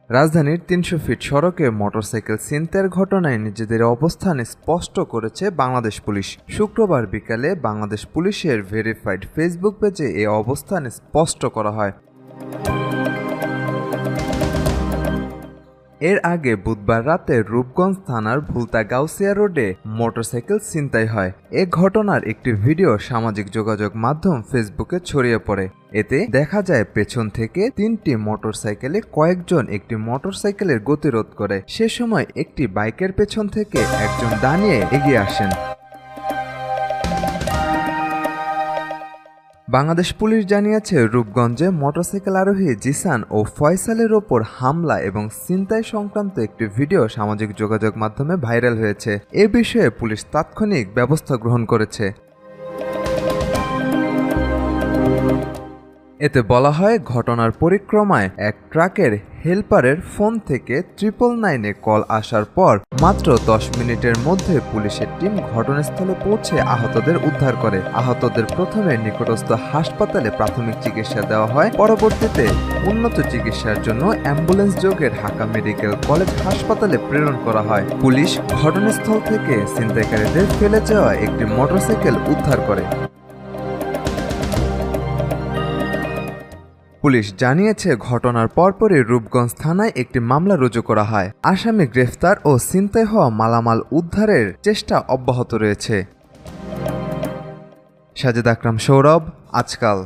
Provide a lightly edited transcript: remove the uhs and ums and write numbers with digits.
রাজধানীর ৩০০ ফিট সড়কে মোটরসাইকেল ছিনতাইয়ের ঘটনায় নিজেদের অবস্থান স্পষ্ট করেছে বাংলাদেশ পুলিশ। শুক্রবার বিকালে বাংলাদেশ পুলিশের ভেরিফাইড ফেসবুক পেজে এ অবস্থান স্পষ্ট করা হয়। এর আগে বুধবার রাতে রূপগঞ্জ থানার ভুলতা গাউসিয়া রোডে মোটরসাইকেল ছিনতাই হয়। এ ঘটনার একটি ভিডিও সামাজিক যোগাযোগ মাধ্যম ফেসবুকে ছড়িয়ে পড়ে। এতে দেখা যায় পেছন থেকে ৩টি মোটরসাইকেলে কয়েকজন একটি মোটরসাইকেলের গতিরোধ করে। সে সময় একটি বাইকের পেছন থেকে একজন দাঁড়িয়ে এগিয়ে আসেন। বাংলাদেশ পুলিশ জানিয়েছে, রূপগঞ্জে মোটরসাইকেল আরোহী জিসান ও ফয়সালের ওপর হামলা এবং ছিনতাই সংক্রান্ত একটি ভিডিও সামাজিক যোগাযোগ মাধ্যমে ভাইরাল হয়েছে। এ বিষয়ে পুলিশ তাৎক্ষণিক ব্যবস্থা গ্রহণ করেছে। এতে বলা হয়, ঘটনার পরিক্রমায় এক ট্রাকের হেলপারের ফোন থেকে 999-এ কল আসার পর মাত্র 10 মিনিটের মধ্যে পুলিশের টিম ঘটনাস্থলে পৌঁছে আহতদের উদ্ধার করে। আহতদের প্রথমে নিকটস্থ হাসপাতালে প্রাথমিক চিকিৎসা দেওয়া হয়। পরবর্তীতে উন্নত চিকিৎসার জন্য অ্যাম্বুলেন্স যোগে ঢাকা মেডিকেল কলেজ হাসপাতালে প্রেরণ করা হয়। পুলিশ ঘটনাস্থল থেকে ছিনতাইকারীদের ফেলে যাওয়া একটি মোটরসাইকেল উদ্ধার করে। পুলিশ জানিয়েছে, ঘটনার পরপরই রূপগঞ্জ থানায় একটি মামলা রুজু করা হয়। আসামি গ্রেফতার ও ছিনতাই হওয়া মালামাল উদ্ধারের চেষ্টা অব্যাহত রয়েছে। সাজেদ আকরাম, সৌরভ, আজকাল।